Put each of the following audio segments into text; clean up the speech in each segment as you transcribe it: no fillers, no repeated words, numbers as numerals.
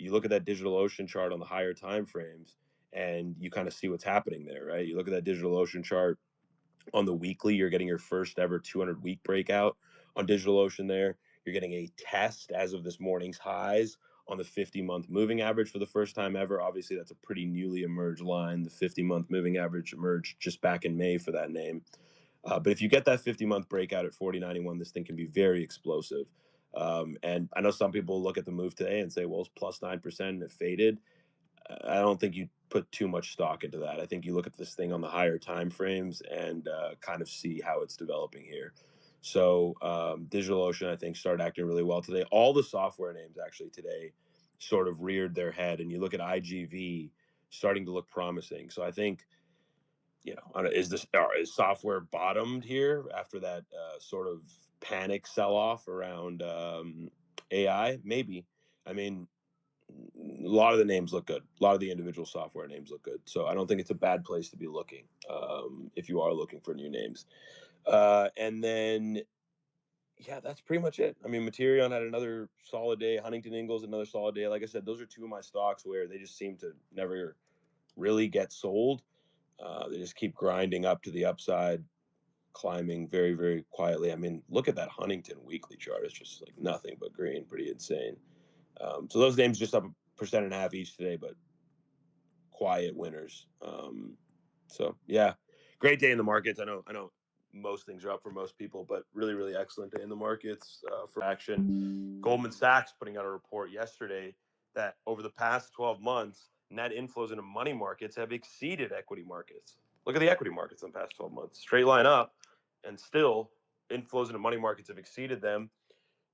you look at that DigitalOcean chart on the higher time frames, and you kind of see what's happening there, right? You look at that DigitalOcean chart on the weekly, you're getting your first ever 200-week breakout on DigitalOcean there. You're getting a test as of this morning's highs on the 50-month moving average for the first time ever. Obviously, that's a pretty newly emerged line. The 50-month moving average emerged just back in May for that name. But if you get that 50-month breakout at 40.91, this thing can be very explosive. And I know some people look at the move today and say, well, it's plus 9% and it faded. I don't think you put too much stock into that. I think you look at this thing on the higher time frames and kind of see how it's developing here. So DigitalOcean, I think, started acting really well today. All the software names actually today sort of reared their head, and you look at IGV starting to look promising. So I think, is software bottomed here after that sort of panic sell-off around AI? Maybe. I mean, a lot of the names look good. A lot of the individual software names look good. So I don't think it's a bad place to be looking if you are looking for new names. And then, yeah, that's pretty much it. I mean, Materion had another solid day. Huntington Ingalls another solid day. Like I said, those are two of my stocks where they just seem to never really get sold. They just keep grinding up to the upside, climbing very, very quietly. I mean, look at that Huntington weekly chart. It's just like nothing but green, pretty insane. So those names just up 1.5% each today, but quiet winners. So yeah, great day in the markets. I know most things are up for most people, but really, really excellent day in the markets for action. Goldman Sachs putting out a report yesterday that over the past 12 months, net inflows into money markets have exceeded equity markets. Look at the equity markets in the past 12 months, straight line up, and still inflows into money markets have exceeded them.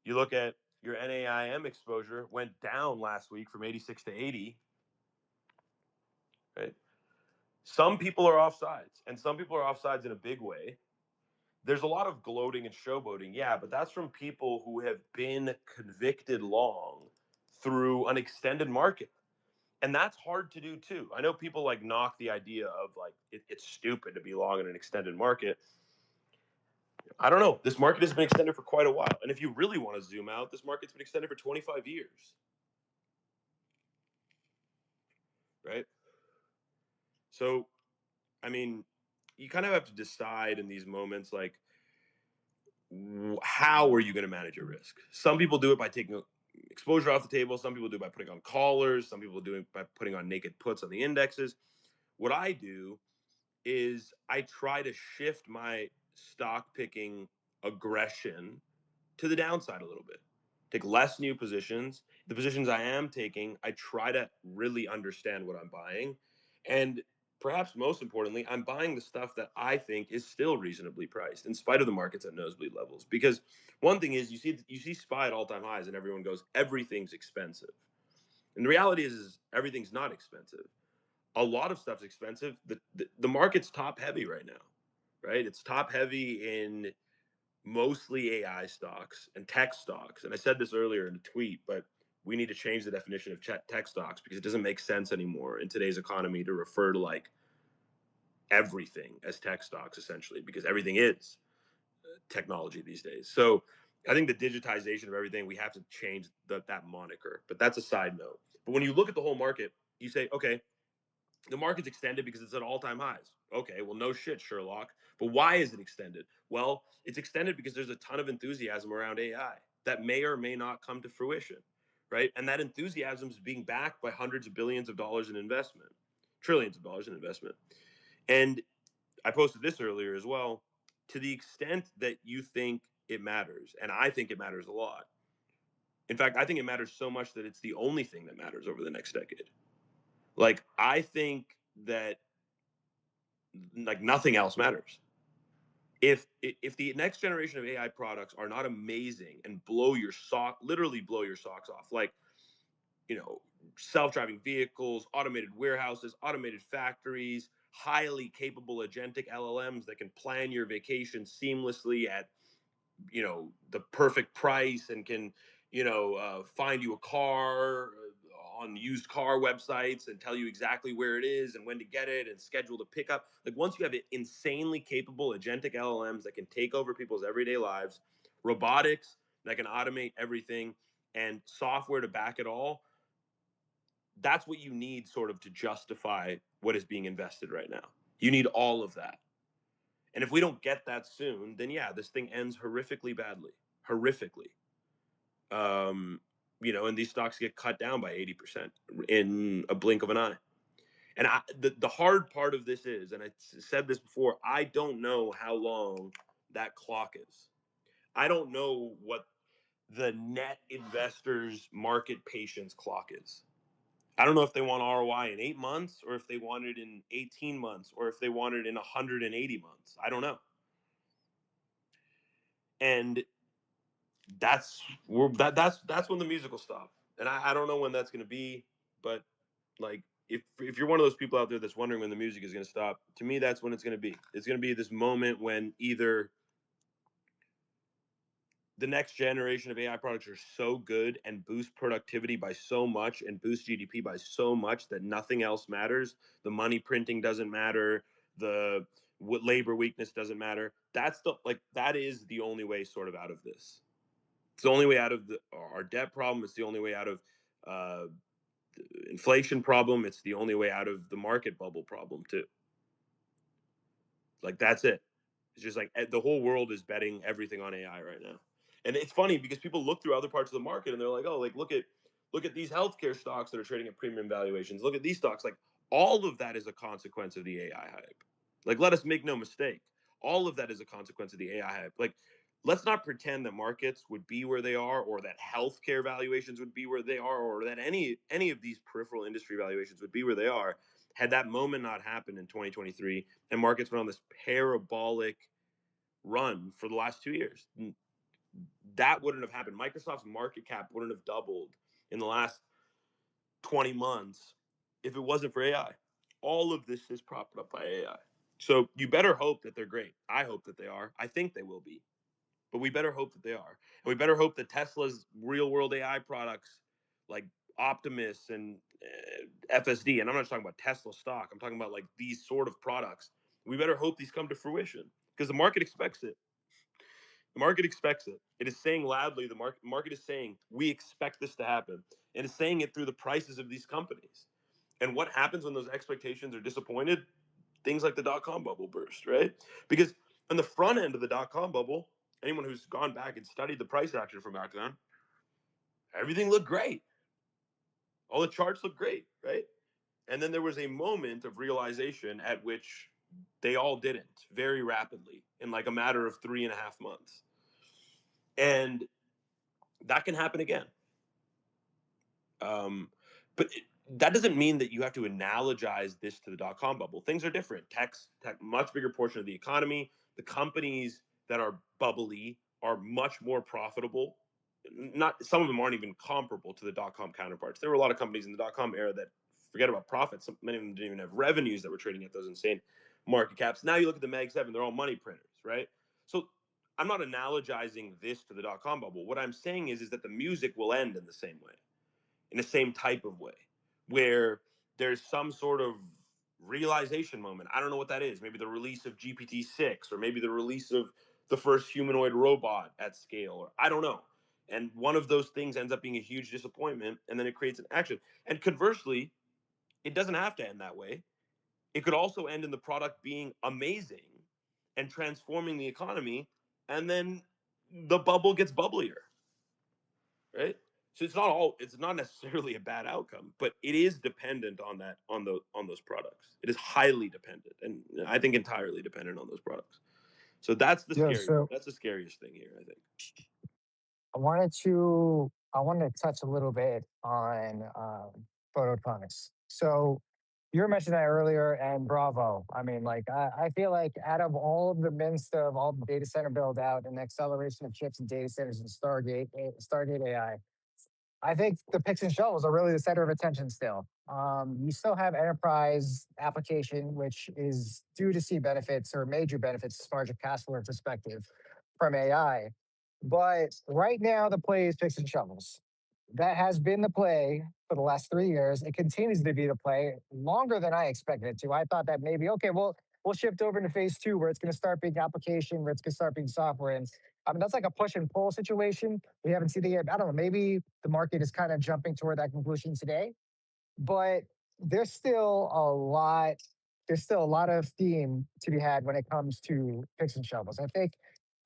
You look at your NAIM exposure went down last week from 86 to 80. Right? Some people are offsides, and some people are offsides in a big way. There's a lot of gloating and showboating, yeah, but that's from people who have been convicted long through an extended market. And that's hard to do too. I know people like knock the idea of like it's stupid to be long in an extended market. I don't know. This market has been extended for quite a while. And if you really want to zoom out, this market's been extended for 25 years. Right? So, I mean, you kind of have to decide in these moments, like, how are you going to manage your risk? Some people do it by taking exposure off the table. Some people do it by putting on callers. Some people do it by putting on naked puts on the indexes. What I do is I try to shift my stock picking aggression to the downside a little bit. Take less new positions. The positions I am taking, I try to really understand what I'm buying. And perhaps most importantly, I'm buying the stuff that I think is still reasonably priced in spite of the markets at nosebleed levels. Because one thing is you see SPY at all-time highs and everyone goes, everything's expensive. And the reality is everything's not expensive. A lot of stuff's expensive. The market's top heavy right now, right? It's top heavy in mostly AI stocks and tech stocks. And I said this earlier in a tweet, but we need to change the definition of tech stocks because it doesn't make sense anymore in today's economy to refer to like everything as tech stocks essentially, because everything is technology these days. So I think the digitization of everything, we have to change that moniker, but that's a side note. But when you look at the whole market, you say, okay, the market's extended because it's at all-time highs. Okay, well, no shit, Sherlock. But why is it extended? Well, it's extended because there's a ton of enthusiasm around AI that may or may not come to fruition, right? And that enthusiasm is being backed by hundreds of billions of dollars in investment, trillions of dollars in investment. And I posted this earlier as well. To the extent that you think it matters, and I think it matters a lot. In fact, I think it matters so much that it's the only thing that matters over the next decade. Like, I think that like nothing else matters. If the next generation of AI products are not amazing and literally blow your socks off, like, you know, self-driving vehicles, automated warehouses, automated factories, highly capable agentic LLMs that can plan your vacation seamlessly at, the perfect price and can, find you a car on used car websites and tell you exactly where it is and when to get it and schedule the pickup. Like, once you have insanely capable agentic LLMs that can take over people's everyday lives, robotics that can automate everything, and software to back it all, That's what you need sort of to justify what is being invested right now. You need all of that. And if we don't get that soon, then yeah, this thing ends horrifically badly. Horrifically. Um, and these stocks get cut down by 80% in a blink of an eye. And the hard part of this is, and I said this before, I don't know how long that clock is. I don't know what the net investors market patience clock is. I don't know if they want ROI in 8 months, or if they want it in 18 months, or if they want it in 180 months. I don't know. And that's when the music will stop. And I don't know when that's going to be, but like if you're one of those people out there that's wondering when the music is going to stop, to me that's when it's going to be. It's going to be this moment when either the next generation of AI products are so good and boost productivity by so much and boost GDP by so much that nothing else matters. The money printing doesn't matter. The labor weakness doesn't matter. That is the only way sort of out of this. It's the only way out of our debt problem. It's the only way out of uh, the inflation problem. It's the only way out of the market bubble problem too. Like that's it. It's just like the whole world is betting everything on AI right now. And it's funny because people look through other parts of the market and they're like, oh, like look at these healthcare stocks that are trading at premium valuations. Look at these stocks. Like all of that is a consequence of the AI hype. Like let us make no mistake. All of that is a consequence of the AI hype. Like let's not pretend that markets would be where they are, or that healthcare valuations would be where they are, or that any of these peripheral industry valuations would be where they are had that moment not happened in 2023 and markets went on this parabolic run for the last 2 years. That wouldn't have happened. Microsoft's market cap wouldn't have doubled in the last 20 months if it wasn't for AI. All of this is propped up by AI. So you better hope that they're great. I hope that they are. I think they will be. But we better hope that they are. And we better hope that Tesla's real world AI products like Optimus and FSD, and I'm not just talking about Tesla stock, I'm talking about like these sort of products. We better hope these come to fruition because the market expects it. The market expects it. It is saying loudly, the market is saying, we expect this to happen. And it's saying it through the prices of these companies. And what happens when those expectations are disappointed? Things like the dot-com bubble burst, right? Because on the front end of the dot-com bubble, anyone who's gone back and studied the price action from back then, everything looked great. All the charts looked great, right? And then there was a moment of realization at which they all didn't very rapidly in like a matter of 3.5 months. And that can happen again. Um, but that doesn't mean that you have to analogize this to the dot-com bubble. Things are different. Tech, much bigger portion of the economy. The companies that are bubbly are much more profitable. Not some of them aren't even comparable to the dot-com counterparts. There were a lot of companies in the dot-com era that forget about profits. Many of them didn't even have revenues that were trading at those insane market caps. Now you look at the Mag 7, they're all money printers, right? So I'm not analogizing this to the dot-com bubble. What I'm saying is that the music will end in the same way, in the same type of way, where there's some sort of realization moment. I don't know what that is. Maybe the release of GPT-6, or maybe the release of the first humanoid robot at scale, or I don't know. And one of those things ends up being a huge disappointment, and then it creates an action. And conversely, it doesn't have to end that way. It could also end in the product being amazing and transforming the economy, and then the bubble gets bubblier, right? So it's not necessarily a bad outcome, but it is dependent on those products. It is highly dependent, and I think entirely dependent on those products. So Yeah, so that's the scariest thing here, I think. I wanted to touch a little bit on photonics. So you were mentioning that earlier, and bravo. I mean, like I feel like out of all of the midst of all the data center build out and acceleration of chips and data centers and Stargate AI, I think the picks and shovels are really the center of attention still. You still have enterprise application, which is due to see benefits or major benefits as far as a cash flow perspective from AI. But right now, the play is picks and shovels. That has been the play for the last 3 years. It continues to be the play longer than I expected it to. I thought that maybe, okay, well, we'll shift over into phase two where it's going to start being application, where it's going to start being software. And I mean, that's like a push and pull situation. We haven't seen it yet. I don't know. Maybe the market is kind of jumping toward that conclusion today. but there's still a lot there's still a lot of theme to be had when it comes to picks and shovels. I think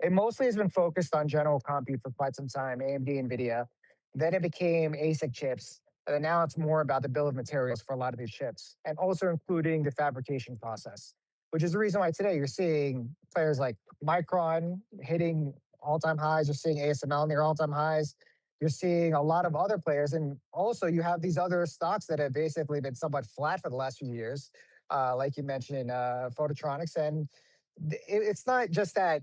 it mostly has been focused on general compute for quite some time, AMD, NVIDIA. Then it became ASIC chips. And then now it's more about the bill of materials for a lot of these chips, and also including the fabrication process, which is the reason why today you're seeing players like Micron hitting all-time highs. You're seeing ASML near all-time highs. You're seeing a lot of other players, and also you have these other stocks that have basically been somewhat flat for the last few years, like you mentioned, Phototronics. And it's not just that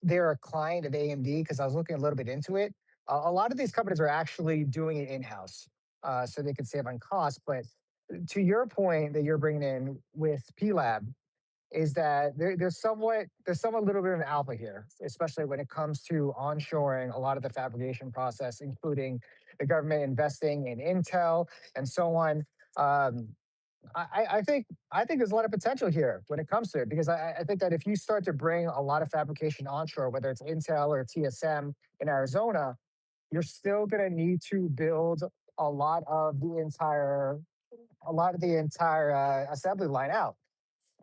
they're a client of AMD, because I was looking a little bit into it. A lot of these companies are actually doing it in-house, so they can save on cost. But to your point that you're bringing in with PLab, is that there's somewhat little bit of an alpha here, especially when it comes to onshoring a lot of the fabrication process, including the government investing in Intel and so on. Um, I think there's a lot of potential here when it comes to it, because I think that if you start to bring a lot of fabrication onshore, whether it's Intel or TSM in Arizona, you're still going to need to build a lot of the entire assembly line out,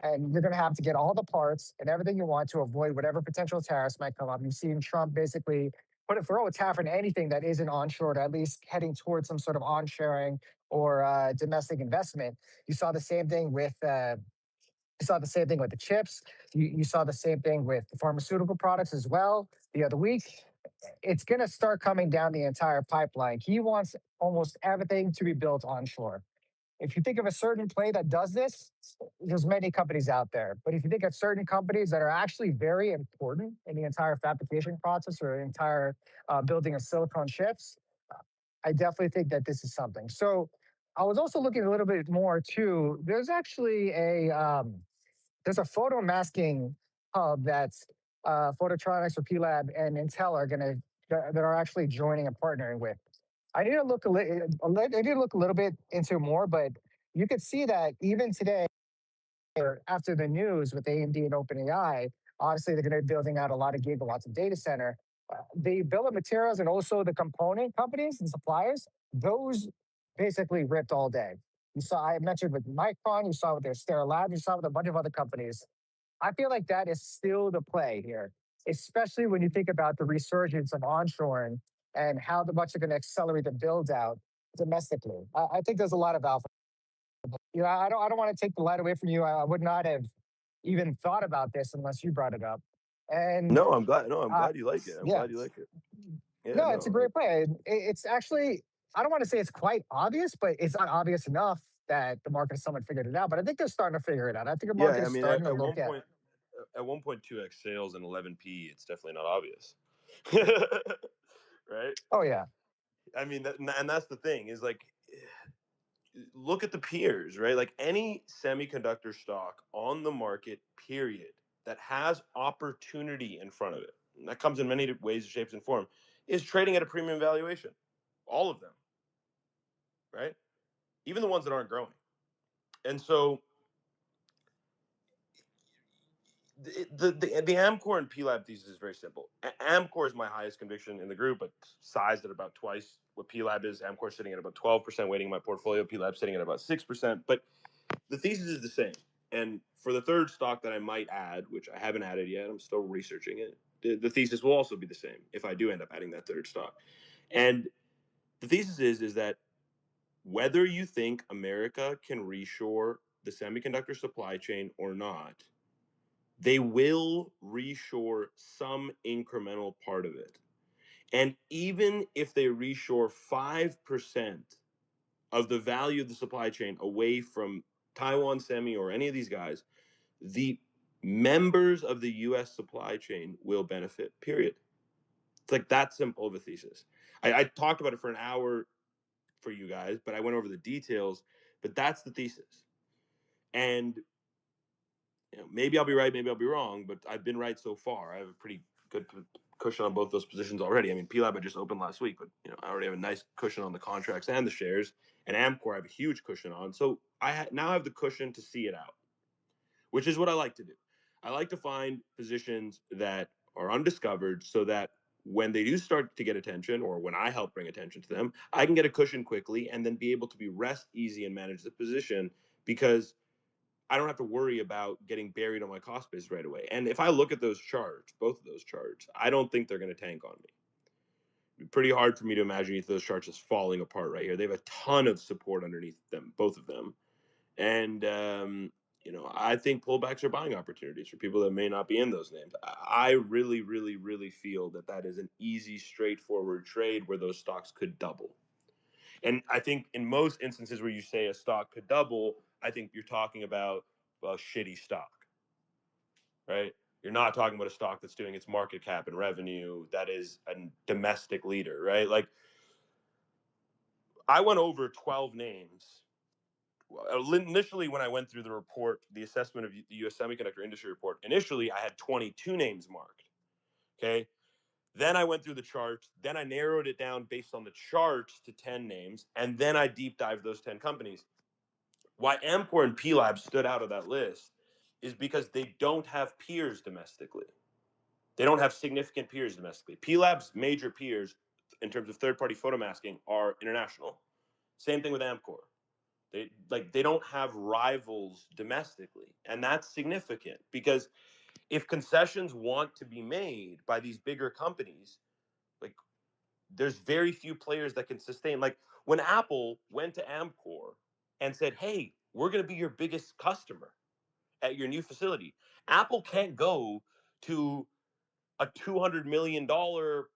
and you're going to have to get all the parts and everything you want to avoid whatever potential tariffs might come up. You've seen Trump basically throw a tariff on anything that isn't onshore, at least heading towards some sort of onshoring or domestic investment. You saw the same thing with the chips. You saw the same thing with the pharmaceutical products as well the other week. It's going to start coming down the entire pipeline. He wants almost everything to be built onshore. If you think of a certain play that does this, there's many companies out there. But if you think of certain companies that are actually very important in the entire fabrication process or the entire building of silicon chips, I definitely think that this is something. So I was also looking a little bit more too. There's a photo masking hub that's Phototronics or PLab and Intel are going to that are actually joining and partnering with. I need to look a little bit into more, but you could see that even today, or after the news with AMD and OpenAI, obviously they're going to be building out a lot of gigawatts of data center. The bill of materials and also the component companies and suppliers, those basically ripped all day. You saw, I mentioned with Micron, you saw with their Stera Labs, you saw with a bunch of other companies. I feel like that is still the play here, especially when you think about the resurgence of onshoring and how much they're going to accelerate the build out domestically. I think there's a lot of alpha. I don't want to take the light away from you. I would not have even thought about this unless you brought it up. And No, I'm glad. No, I'm uh, glad you like it. I'm yeah, glad you like it. Yeah, no, it's a no. great play. It's actually, I don't want to say it's quite obvious, but it's not obvious enough that the market has somewhat figured it out. But I think they're starting to figure it out. I think the market Yeah, I is mean, starting to look at. at 1.2x sales and 11p, it's definitely not obvious, right? Oh yeah, I mean, and that's the thing is like, look at the peers, right? Like any semiconductor stock on the market, period, that has opportunity in front of it, and that comes in many ways, shapes, and form, is trading at a premium valuation. All of them, right? Even the ones that aren't growing. And so the Amcor and PLab thesis is very simple. Amcor is my highest conviction in the group, but sized at about twice what PLab is. Amcor sitting at about 12% weighting in my portfolio. PLab sitting at about 6%. But the thesis is the same. And for the third stock that I might add, which I haven't added yet, I'm still researching it. The thesis will also be the same if I do end up adding that third stock. And the thesis is that whether you think America can reshore the semiconductor supply chain or not, they will reshore some incremental part of it. And even if they reshore 5% of the value of the supply chain away from Taiwan Semi or any of these guys, the members of the US supply chain will benefit, period. It's like that simple of a thesis. I talked about it for an hour for you guys, but I went over the details. But that's the thesis. And maybe I'll be right, maybe I'll be wrong, but I've been right so far. I have a pretty good cushion on both those positions already. I mean, PLab I just opened last week, but I already have a nice cushion on the contracts and the shares. And Amcor I have a huge cushion on, so I now have the cushion to see it out, which is what I like to do. I like to find positions that are undiscovered, so that when they do start to get attention, or when I help bring attention to them, I can get a cushion quickly and then be able to be rest easy and manage the position, because I don't have to worry about getting buried on my cost base right away. And if I look at those charts, both of those charts, I don't think they're going to tank on me. It'd be pretty hard for me to imagine those charts just falling apart right here. They have a ton of support underneath them, both of them. And I think pullbacks are buying opportunities for people that may not be in those names. I really, really, really feel that that is an easy, straightforward trade where those stocks could double. And I think in most instances where you say a stock could double, I think you're talking about a shitty stock, right? You're not talking about a stock that's doing its market cap and revenue, that is a domestic leader, right? Like, I went over 12 names. Initially, when I went through the report, the assessment of the U.S. semiconductor industry report, initially I had 22 names marked. Okay. Then I went through the charts. Then I narrowed it down based on the charts to 10 names. And then I deep dived those 10 companies. Why Amcor and P-Lab stood out of that list is because they don't have peers domestically. They don't have significant peers domestically. P-Lab's major peers in terms of third-party photomasking are international. Same thing with Amcor. They don't have rivals domestically, and that's significant, because if concessions want to be made by these bigger companies, like, there's very few players that can sustain. Like, when Apple went to Amcor and said, "Hey, we're going to be your biggest customer at your new facility," Apple can't go to a $200 million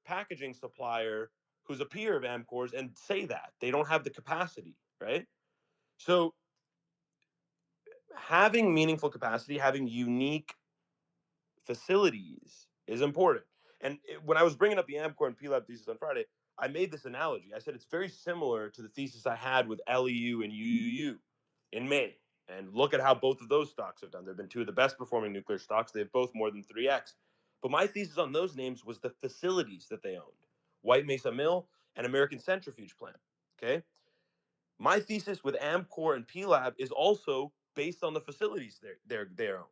packaging supplier who's a peer of Amcor's and say that. They don't have the capacity, right? So having meaningful capacity, having unique facilities is important. And when I was bringing up the Amcor and PLAB thesis on Friday, I made this analogy. I said it's very similar to the thesis I had with LEU and UUU in May. And look at how both of those stocks have done. They've been two of the best performing nuclear stocks. They've both more than 3x. But my thesis on those names was the facilities that they owned: White Mesa Mill and American Centrifuge Plant. Okay. My thesis with Amcor and PLAB is also based on the facilities they own.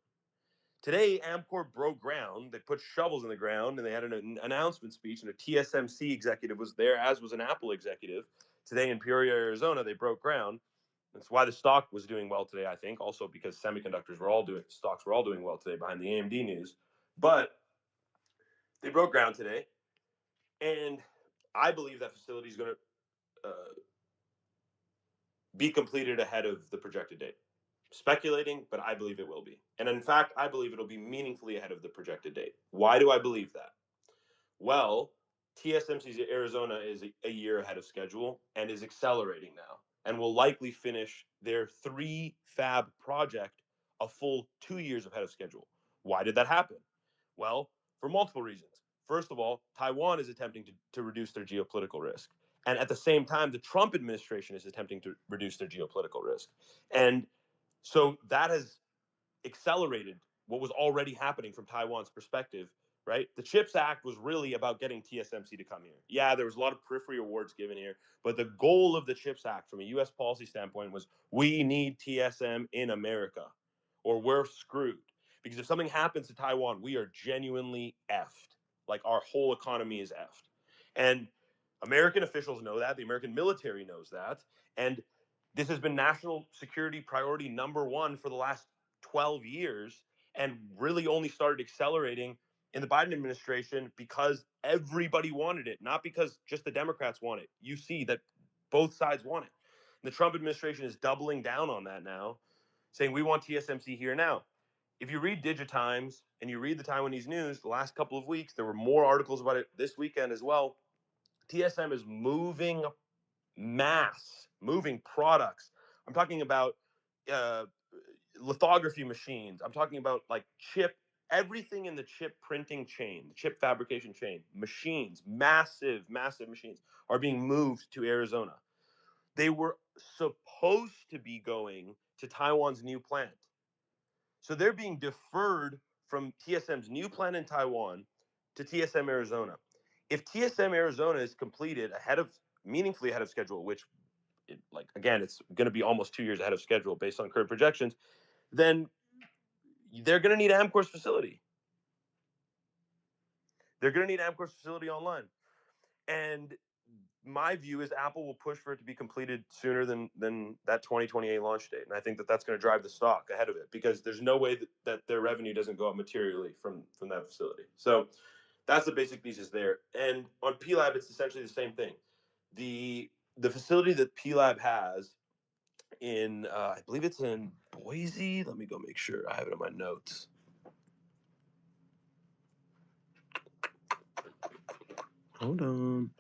Today, Amcor broke ground. They put shovels in the ground, and they had an announcement speech, and a TSMC executive was there, as was an Apple executive. Today in Peoria, Arizona, they broke ground. That's why the stock was doing well today, I think. Also because stocks were all doing well today behind the AMD news. But they broke ground today, and I believe that facility is going to be completed ahead of the projected date. Speculating, but I believe it will be. And in fact, I believe it'll be meaningfully ahead of the projected date. Why do I believe that? Well, TSMC's Arizona is a year ahead of schedule and is accelerating now, and will likely finish their 3 fab project a full 2 years ahead of schedule. Why did that happen? Well, for multiple reasons. First of all, Taiwan is attempting to reduce their geopolitical risk. And at the same time, the Trump administration is attempting to reduce their geopolitical risk. And so that has accelerated what was already happening from Taiwan's perspective, right? The CHIPS Act was really about getting TSMC to come here. Yeah, there was a lot of periphery awards given here, but the goal of the CHIPS Act from a US policy standpoint was, we need TSM in America or we're screwed. Because if something happens to Taiwan, we are genuinely effed. Like, our whole economy is effed. And American officials know that. The American military knows that. And this has been national security priority number one for the last 12 years, and really only started accelerating in the Biden administration because everybody wanted it, not because just the Democrats want it. You see that both sides want it. And the Trump administration is doubling down on that now, saying we want TSMC here now. If you read Digitimes and you read the Taiwanese news the last couple of weeks, there were more articles about it this weekend as well. TSM is moving moving products. I'm talking about uh, lithography machines. I'm talking about, like, everything in the chip printing chain, the chip fabrication chain, machines, massive, massive machines are being moved to Arizona. They were supposed to be going to Taiwan's new plant. So they're being deferred from TSM's new plant in Taiwan to TSM Arizona. If TSM Arizona is completed meaningfully ahead of schedule, which, again, it's going to be almost 2 years ahead of schedule based on current projections, then they're going to need Amcor's facility. They're going to need Amcor's facility online. And my view is Apple will push for it to be completed sooner than that 2028 launch date. And I think that that's going to drive the stock ahead of it, because there's no way that their revenue doesn't go up materially from that facility. So that's the basic thesis there. And on P-Lab, it's essentially the same thing. The facility that P-Lab has in, I believe it's in Boise. Let me go make sure I have it in my notes. Hold on.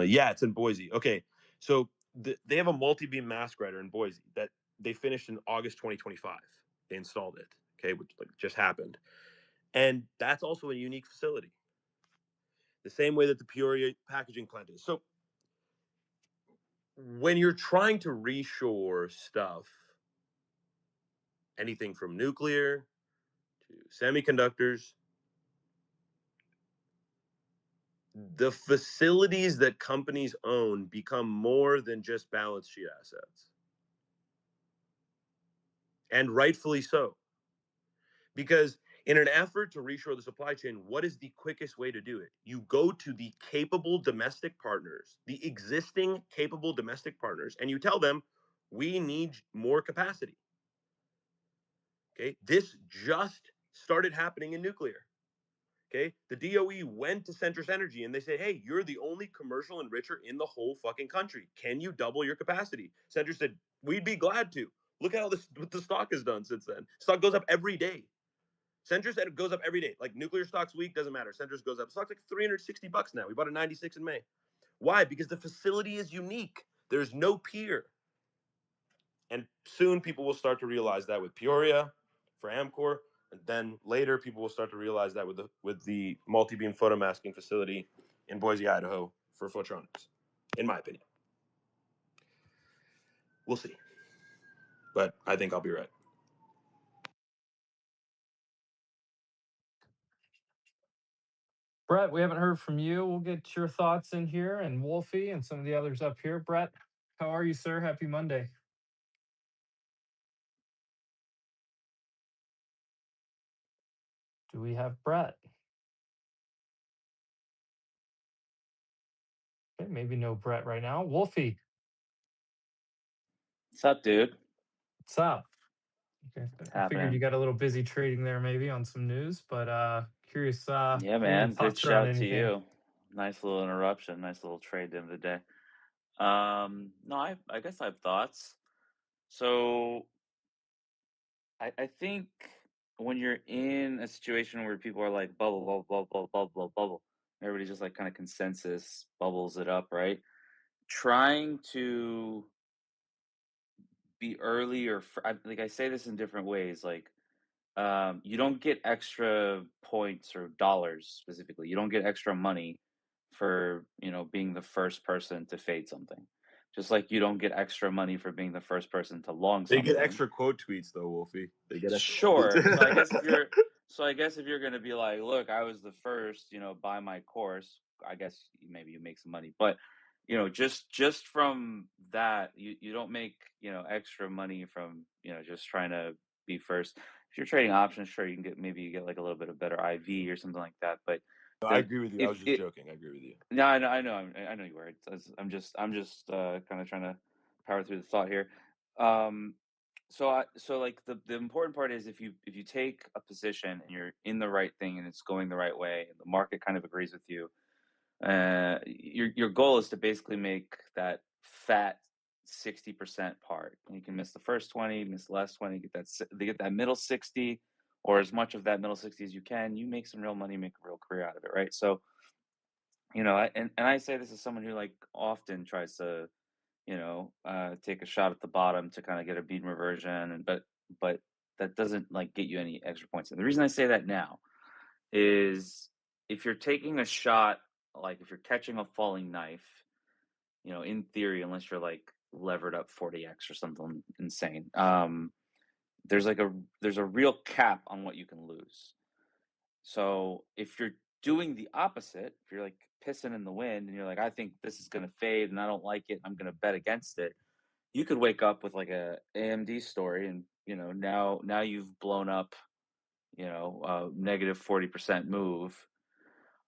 Yeah, it's in Boise. Okay, so they have a multi-beam mask writer in Boise that they finished in August 2025. They installed it. Okay, which just happened, and that's also a unique facility. The same way that the Peoria packaging plant is. So when you're trying to reshore stuff, anything from nuclear to semiconductors, the facilities that companies own become more than just balance sheet assets. And rightfully so. Because in an effort to reshore the supply chain, what is the quickest way to do it? You go to the capable domestic partners, the existing capable domestic partners, and you tell them, we need more capacity. Okay, this just started happening in nuclear. Okay, the DOE went to Centrus Energy and they said, hey, you're the only commercial enricher in the whole fucking country. Can you double your capacity? Centrus said, we'd be glad to. Look at what the stock has done since then. Stock goes up every day. Centrus said it goes up every day. Like nuclear stocks week, doesn't matter. Centrus goes up. Stock's like $360 now. We bought a 96 in May. Why? Because the facility is unique. There's no peer. And soon people will start to realize that with Peoria for Amcor. And then later people will start to realize that with the multi-beam photomasking facility in Boise, Idaho for Photronics, in my opinion. We'll see. But I think I'll be right. Brett, we haven't heard from you. We'll get your thoughts in here, and Wolfie and some of the others up here. Brett, how are you, sir? Happy Monday. Do we have Brett? Okay, maybe no Brett right now. Wolfie. What's up, dude? What's up? Okay, I figured you got a little busy trading there maybe on some news, but curious. Yeah, man. Good shout to you. Nice little interruption. Nice little trade in the day. No, I guess I have thoughts. So I think when you're in a situation where people are like bubble, bubble, bubble, bubble, bubble, bubble, everybody just like kind of consensus bubbles it up, right? Trying to be early or like I say this in different ways, like you don't get extra points or dollars specifically. You don't get extra money for being the first person to fade something. Just like you don't get extra money for being the first person to long something. They get extra quote tweets though, Wolfie. They get extra sure. So I guess if you're gonna be like, look, I was the first, buy my course. I guess maybe you make some money, but just from that, you don't make extra money from just trying to be first. If you're trading options, sure, you get like a little bit of better IV or something like that. But I agree with you. I was just joking. I agree with you. No, I know you were. I'm just kind of trying to power through the thought here. So like the important part is if you take a position and you're in the right thing and it's going the right way and the market kind of agrees with you, your goal is to basically make that fat 60% part. And you can miss the first 20, miss the last 20, get that middle 60, or as much of that middle 60 as you can. You make some real money, make a real career out of it, right? So and I say this as someone who like often tries to take a shot at the bottom to kind of get a beat reversion, but that doesn't like get you any extra points. And the reason I say that now is if you're taking a shot, like if you're catching a falling knife, in theory, unless you're like levered up 40x or something insane, there's a real cap on what you can lose. So if you're doing the opposite, if you're like pissing in the wind and you're like, I think this is going to fade and I don't like it, I'm going to bet against it, you could wake up with like a AMD story and now you've blown up negative 40% move.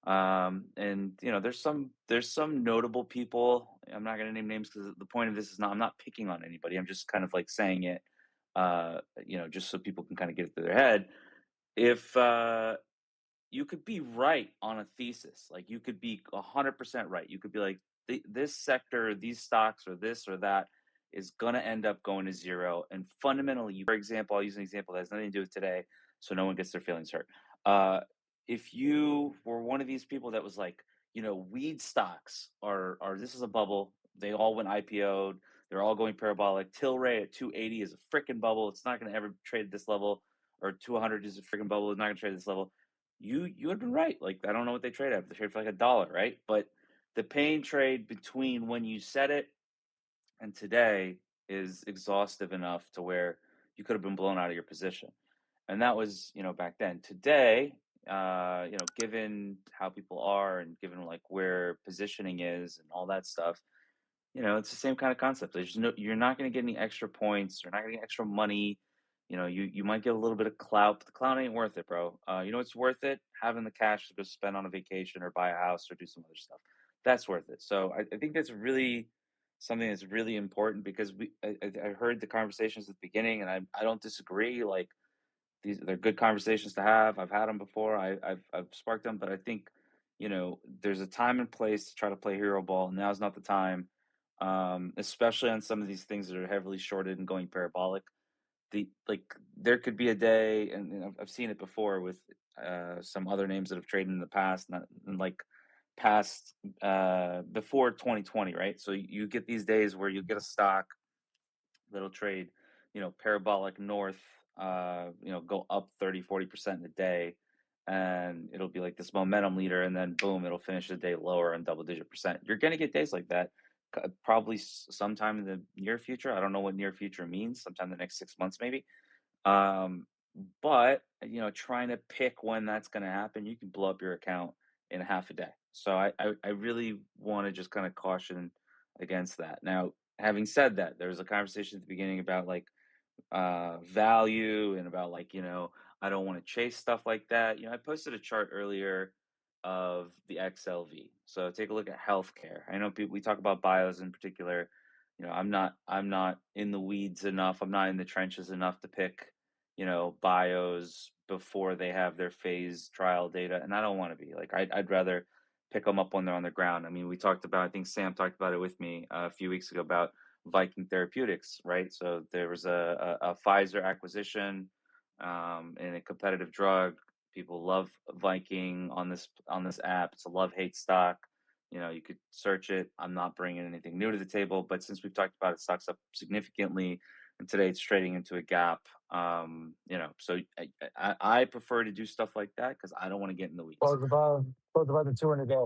And there's some notable people. I'm not going to name names because the point of this is not, I'm not picking on anybody. I'm just kind of like saying it, just so people can kind of get it through their head. If you could be right on a thesis. Like you could be 100% right. You could be like, this sector, these stocks, or this or that is going to end up going to zero. And fundamentally, for example, I'll use an example that has nothing to do with today, so no one gets their feelings hurt. If you were one of these people that was like, weed stocks are this is a bubble. They all went IPO'd. They're all going parabolic. Tilray at 280 is a freaking bubble. It's not going to ever trade at this level. Or 200 is a freaking bubble. It's not going to trade at this level. You had been right. Like, I don't know what they trade at. They trade for like $1, right? But the pain trade between when you said it and today is exhaustive enough to where you could have been blown out of your position. And that was, back then. Today, given how people are and given like where positioning is and all that stuff, it's the same kind of concept. You're not going to get any extra points. You're not going to get extra money. You might get a little bit of clout, but the clout ain't worth it, bro. It's worth it? Having the cash to go spend on a vacation or buy a house or do some other stuff. That's worth it. So I think that's really something that's really important because I heard the conversations at the beginning, and I don't disagree. Like they're good conversations to have. I've had them before. I've sparked them, but I think there's a time and place to try to play hero ball. Now's not the time, especially on some of these things that are heavily shorted and going parabolic. There could be a day, and I've seen it before with some other names that have traded in the past, not in like past before 2020, right? So you get these days where you get a stock that'll trade, parabolic north, go up 30-40% in a day. And it'll be like this momentum leader, and then boom, it'll finish the day lower in double-digit percent. You're going to get days like that, probably sometime in the near future. I don't know what near future means. Sometime in the next 6 months, maybe. Um, but trying to pick when that's going to happen, you can blow up your account in half a day. So I really want to just kind of caution against that. Now, having said that, there was a conversation at the beginning about like value and about like I don't want to chase stuff like that. I posted a chart earlier of the XLV. So take a look at healthcare. I know we talk about bios in particular. I'm not in the weeds enough. I'm not in the trenches enough to pick bios before they have their phase trial data, and I don't want to be like I'd rather pick them up when they're on the ground. I mean, we talked about, I think Sam talked about it with me a few weeks ago about Viking Therapeutics, right? So there was a Pfizer acquisition in a competitive drug. People love Viking on this app. It's a love-hate stock. You could search it. I'm not bringing anything new to the table, but since we've talked about it, stock's up significantly, and today it's trading into a gap. So I prefer to do stuff like that because I don't want to get in the weeds. Close above the 200 day.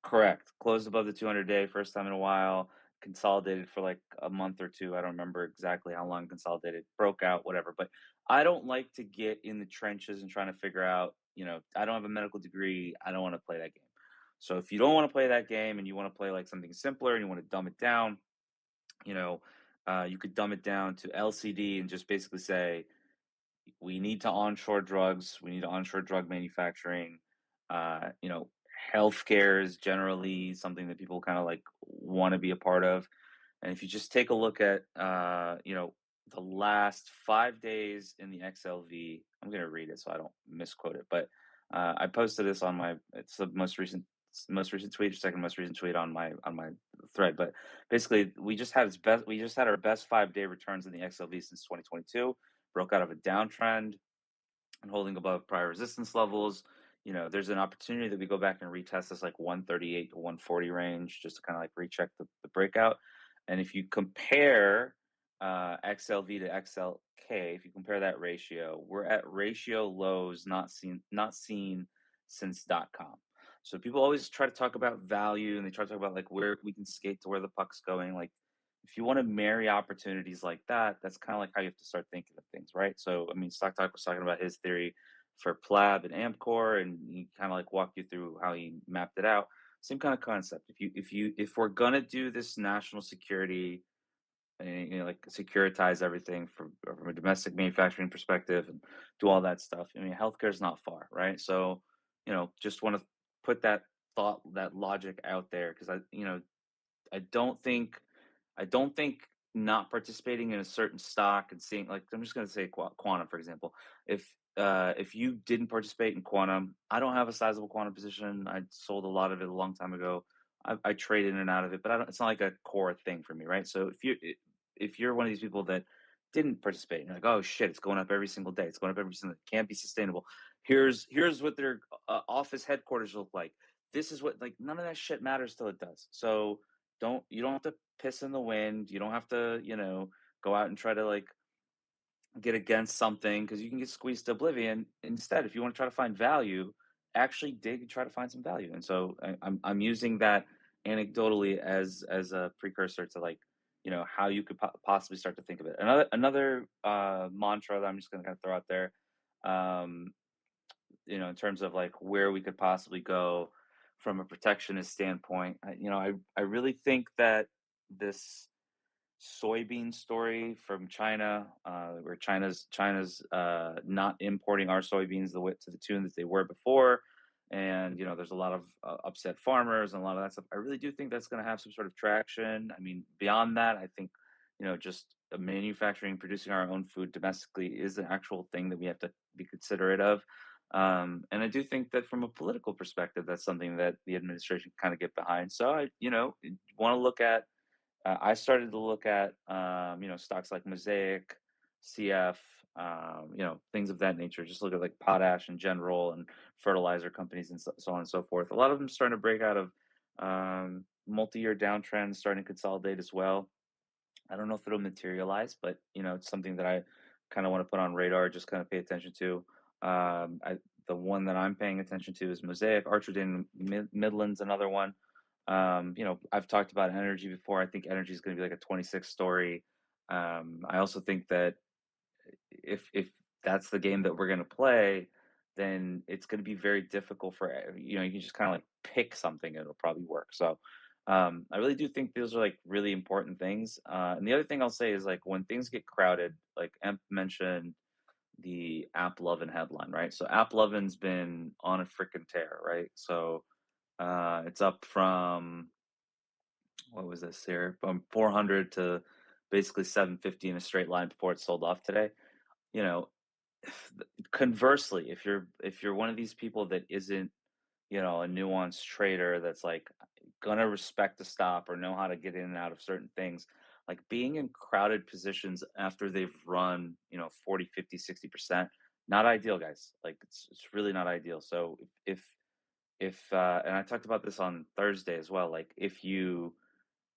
Correct. Closed above the 200-day, first time in a while. Consolidated for like a month or two. I don't remember exactly how long consolidated. Broke out, whatever. But I don't like to get in the trenches and trying to figure out, I don't have a medical degree. I don't want to play that game. So if you don't want to play that game and you want to play like something simpler and you want to dumb it down, you could dumb it down to LCD and just basically say, we need to onshore drugs. We need to onshore drug manufacturing. Uh, you know, Healthcare is generally something that people kind of like want to be a part of. And if you just take a look at, the last 5 days in the XLV, I'm going to read it so I don't misquote it. But I posted this on it's the most recent tweet, second most recent tweet on my thread. But basically, we just had our best 5 day returns in the XLV since 2022. Broke out of a downtrend and holding above prior resistance levels. There's an opportunity that we go back and retest this like 138 to 140 range just to kind of like recheck the breakout. And if you compare XLV to XLK, if you compare that ratio, we're at ratio lows not seen since .com. So people always try to talk about value and they try to talk about like where we can skate to where the puck's going. Like if you want to marry opportunities like that, that's kind of like how you have to start thinking of things, right? So, I mean, Stock Talk was talking about his theory for Plab and Amcor, and he kind of like walked you through how he mapped it out. Same kind of concept. If we're gonna do this national security like securitize everything from a domestic manufacturing perspective and do all that stuff. I mean, healthcare is not far, right? So, just want to put that logic out there because I don't think I don't think not participating in a certain stock and seeing, like, I'm just going to say quantum, for example. If you didn't participate in quantum, I don't have a sizable quantum position. I sold a lot of it a long time ago. I trade in and out of it, but I don't. It's not like a core thing for me, right? So if you're one of these people that didn't participate, and you're like, oh shit, it's going up every single day. It's going up every single. It can't be sustainable. Here's what their office headquarters look like. This is what, like, none of that shit matters till it does. So you don't have to piss in the wind. You don't have to, go out and try to, like, get against something because you can get squeezed to oblivion. Instead, if you want to try to find value, actually dig and try to find some value. And so I'm using that anecdotally as a precursor to, like, how you could possibly start to think of it. Another mantra that I'm just going to kind of throw out there, um, in terms of, like, where we could possibly go from a protectionist standpoint. I really think that this soybean story from China, where China's not importing our soybeans to the tune that they were before, and there's a lot of upset farmers and a lot of that stuff. I really do think that's going to have some sort of traction. I mean, beyond that, I think just manufacturing, producing our own food domestically is an actual thing that we have to be considerate of. And I do think that from a political perspective, that's something that the administration kind of get behind. So I, want to look at I started to look at, stocks like Mosaic, CF, things of that nature. Just look at, like, potash in general and fertilizer companies and so on and so forth. A lot of them starting to break out of multi-year downtrends, starting to consolidate as well. I don't know if it'll materialize, but it's something that I kind of want to put on radar, just kind of pay attention to. The one that I'm paying attention to is Mosaic, Archer Midland's another one. I've talked about energy before. I think energy is going to be like a 26 story. I also think that if that's the game that we're going to play, then it's going to be very difficult for, you can just kind of like pick something and it'll probably work. So I really do think those are, like, really important things. And the other thing I'll say is, like, when things get crowded, like Emp mentioned the App Lovin headline, right? So App Lovin's been on a freaking tear, right? So it's up from, what was this here, from 400 to basically 750 in a straight line before it sold off today. You know, conversely, if you're one of these people that isn't, a nuanced trader that's, like, gonna respect the stop or know how to get in and out of certain things, like, being in crowded positions after they've run, 40, 50, 60%, not ideal, guys. Like, it's really not ideal. So if and I talked about this on Thursday as well, like, if you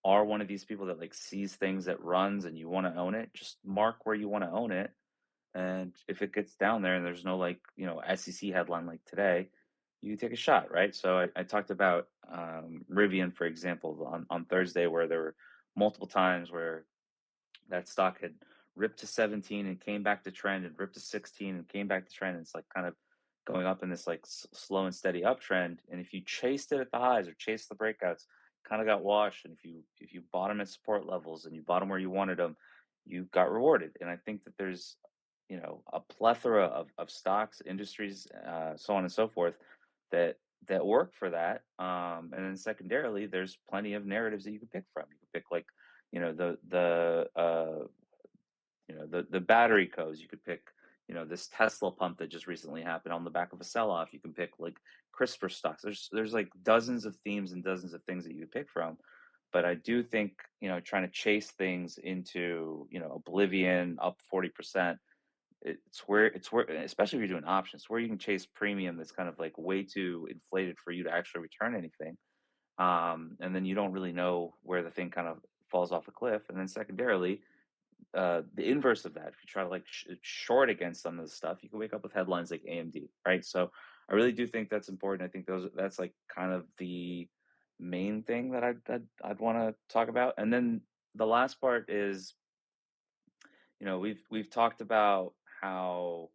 are one of these people that, like, sees things that runs and you want to own it, just mark where you want to own it. And if it gets down there and there's no, like, SEC headline like today, you take a shot, right? So I talked about Rivian, for example, on Thursday, where there were multiple times where that stock had ripped to 17 and came back to trend, and ripped to 16 and came back to trend. And it's, like, kind of going up in this, like, slow and steady uptrend. And if you chased it at the highs or chased the breakouts, kind of got washed. And if you bought them at support levels and you bought them where you wanted them, you got rewarded. And I think that there's, a plethora of stocks, industries, so on and so forth, that work for that. And then secondarily, there's plenty of narratives that you can pick from. You can pick, like, the battery codes. You could pick, this Tesla pump that just recently happened on the back of a sell-off. You can pick, like, CRISPR stocks. There's like dozens of themes and dozens of things that you could pick from. But I do think, trying to chase things into, oblivion up 40%, it's where, especially if you're doing options, where you can chase premium that's kind of, like, way too inflated for you to actually return anything. And then you don't really know where the thing kind of falls off a cliff. And then secondarily, the inverse of that, if you try to, like, short against some of the stuff, you can wake up with headlines like AMD, right? So I really do think that's important. I think that's, like, kind of the main thing that I'd want to talk about. And then the last part is, we've talked about how,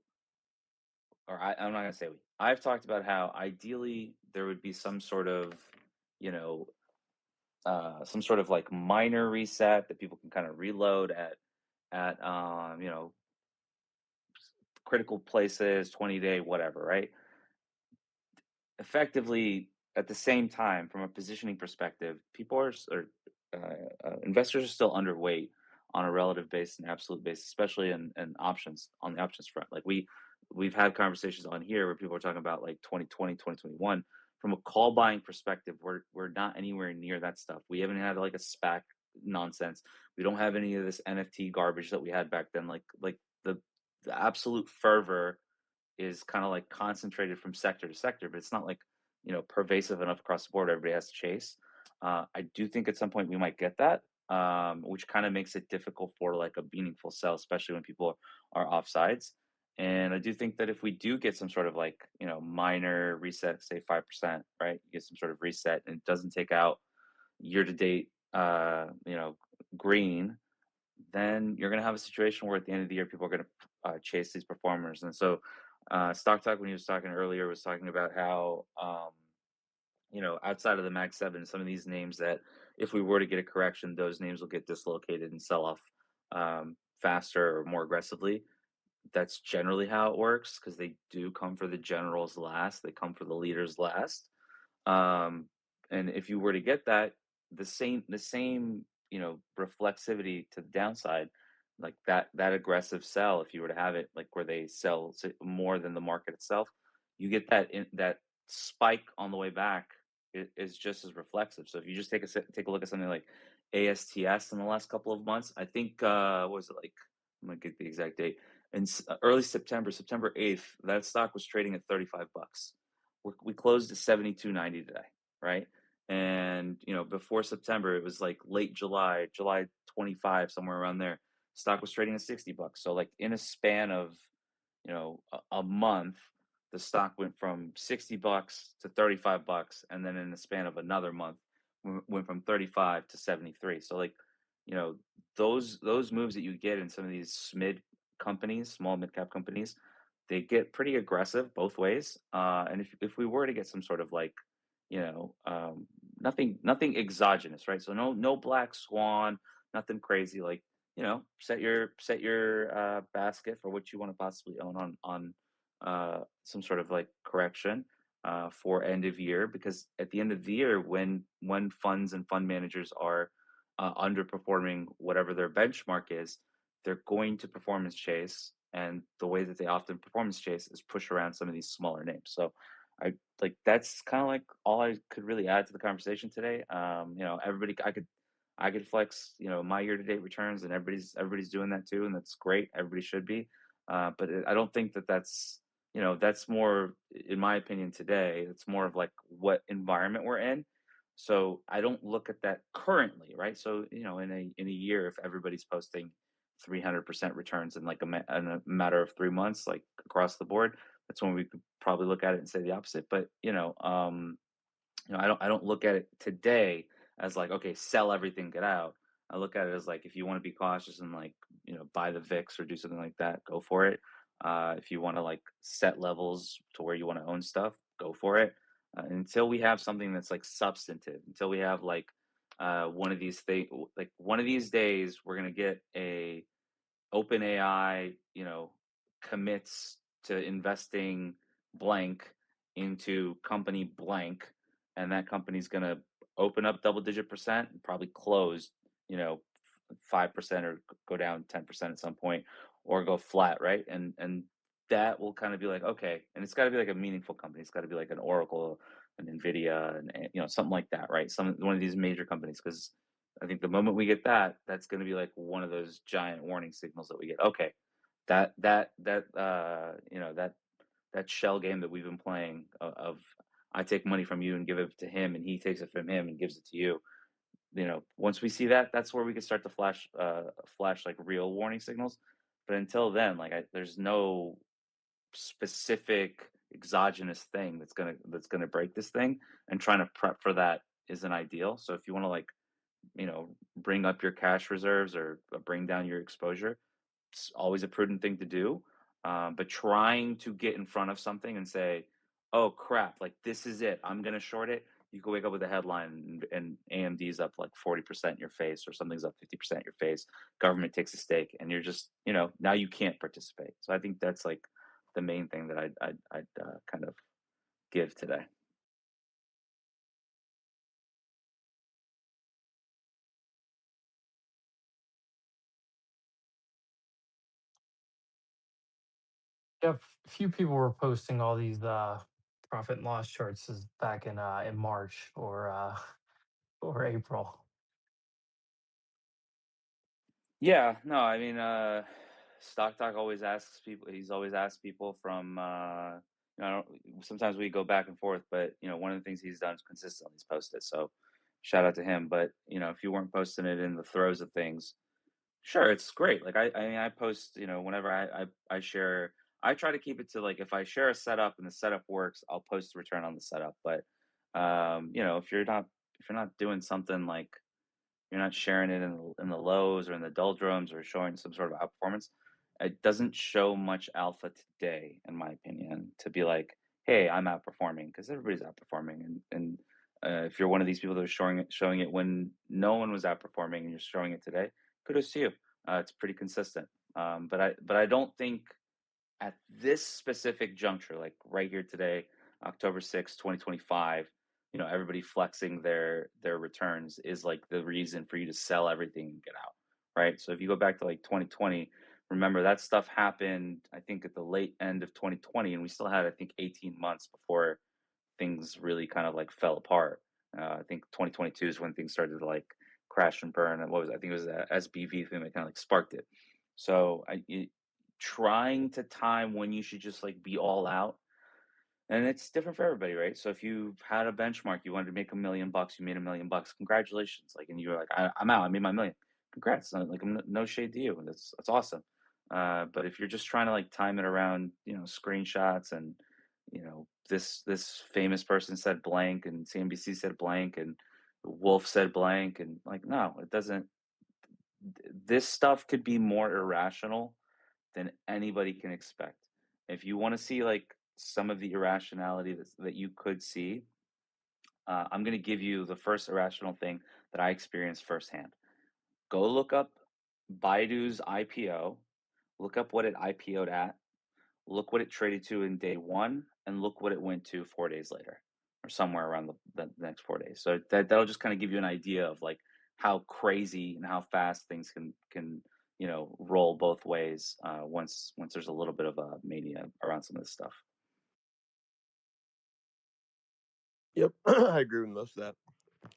I'm not gonna say we. I've talked about how ideally there would be some sort of, you know, some sort of like minor reset that people can kind of reload at critical places, 20-day, whatever, right? Effectively, at the same time, from a positioning perspective, people investors are still underweight on a relative basis and absolute basis, especially in options on the options front. Like we've had conversations on here where people are talking about like 2020, 2021. From a call buying perspective, we're not anywhere near that stuff. We haven't had like a SPAC nonsense. We don't have any of this NFT garbage that we had back then. Like the absolute fervor is kind of like concentrated from sector to sector, but it's not like, pervasive enough across the board. Everybody has to chase. I do think at some point we might get that, which kind of makes it difficult for like a meaningful sell, especially when people are offsides. And I do think that if we do get some sort of like, minor reset, say 5%, right? Get some sort of reset and it doesn't take out year to date, green, then you're going to have a situation where at the end of the year, people are going to chase these performers. And so, Stock Talk, when he was talking earlier, was talking about how, outside of the Mag 7, some of these names that if we were to get a correction, those names will get dislocated and sell off faster or more aggressively. That's generally how it works because they do come for the generals last, they come for the leaders last. Um, and if you were to get that, the same reflexivity to the downside, like that aggressive sell, if you were to have it like where they sell more than the market itself, you get that spike on the way back is just as reflexive. So if you just take a look at something like ASTS in the last couple of months, I think what was it like? I'm gonna get the exact date. In early September, September 8th, that stock was trading at $35. We closed at 72.90 today, right? And before September, it was like late July, July 25, somewhere around there. Stock was trading at $60. So like in a span of a month, the stock went from $60 to $35, and then in a span of another month, went from 35 to 73. So like you know those moves that you get in some of these mid companies, small mid cap companies, they get pretty aggressive both ways. And if we were to get some sort of like, nothing exogenous, right? So no black swan, nothing crazy. Like set your basket for what you want to possibly own on some sort of like correction for end of year, because at the end of the year, when funds and fund managers are underperforming whatever their benchmark is, they're going to performance chase, and the way that they often performance chase is push around some of these smaller names. So I like that's kind of like all I could really add to the conversation today. Everybody, I could flex, my year to date returns, and everybody's doing that too, and that's great. Everybody should be, but I don't think that's more, in my opinion, today. It's more of like what environment we're in. So I don't look at that currently, right? So in a year, if everybody's posting 300% returns in like in a matter of 3 months, like across the board, that's when we could probably look at it and say the opposite. But I don't look at it today as like, okay, sell everything, get out. I look at it as like, if you want to be cautious and like buy the VIX or do something like that, go for it. If you want to like set levels to where you want to own stuff, go for it. Until we have something that's like substantive, until we have like one of these things, like one of these days, we're gonna get a OpenAI, commits to investing blank into company blank, and that company's going to open up double-digit percent and probably close, 5% or go down 10% at some point, or go flat, right? And that will kind of be like, okay, and it's got to be like a meaningful company. It's got to be like an Oracle, an Nvidia, and something like that, right? One of these major companies, because I think the moment we get that, that's going to be like one of those giant warning signals that we get. Okay, that shell game that we've been playing of I take money from you and give it to him, and he takes it from him and gives it to you. Once we see that, that's where we can start to flash like real warning signals. But until then, like there's no specific exogenous thing that's gonna break this thing, and trying to prep for that isn't ideal. So if you want to like bring up your cash reserves or bring down your exposure, it's always a prudent thing to do. But trying to get in front of something and say, oh crap, like this is it, I'm going to short it, you could wake up with a headline and AMD's up like 40% in your face, or something's up 50% in your face. Government takes a stake, and you're just, now you can't participate. So I think that's like the main thing that I'd kind of give today. Yeah, few people were posting all these profit and loss charts back in March or April. Yeah, no, I mean, Stock Talk always asks people. He's always asked people from, sometimes we go back and forth, but one of the things he's done is consistently he's posted. So, shout out to him. But if you weren't posting it in the throes of things, sure, it's great. Like I mean, I post, whenever I share, I try to keep it to, like, if I share a setup and the setup works, I'll post a return on the setup. But if you're not doing something, like you're not sharing it in the lows or in the doldrums or showing some sort of outperformance, it doesn't show much alpha today, in my opinion, to be like, hey, I'm outperforming, because everybody's outperforming. And if you're one of these people that are showing it when no one was outperforming and you're showing it today, kudos to you. It's pretty consistent. But I don't think at this specific juncture, like right here today, October 6th, 2025, everybody flexing their returns is like the reason for you to sell everything and get out, right? So if you go back to like 2020, remember that stuff happened, I think, at the late end of 2020, and we still had, I think, 18 months before things really kind of like fell apart. I think 2022 is when things started to like crash and burn. And what was it? I think it was the SBV thing that kind of like sparked it. So trying to time when you should just like be all out, and it's different for everybody, right? So if you had a benchmark, you wanted to make $1 million, you made $1 million, congratulations! Like, and you were like, I'm out, I made my million, congrats! Like, no shade to you, that's awesome. But if you're just trying to like time it around, screenshots, and this famous person said blank, and CNBC said blank, and Wolf said blank, and like, no, it doesn't. This stuff could be more irrational than anybody can expect. If you want to see like some of the irrationality that you could see, I'm going to give you the first irrational thing that I experienced firsthand. Go look up Baidu's IPO, look up what it IPO'd at, look what it traded to in day one, and look what it went to 4 days later, or somewhere around the next 4 days. So that'll just kind of give you an idea of like how crazy and how fast things can roll both ways, once there's a little bit of a mania around some of this stuff. Yep, I agree with most of that.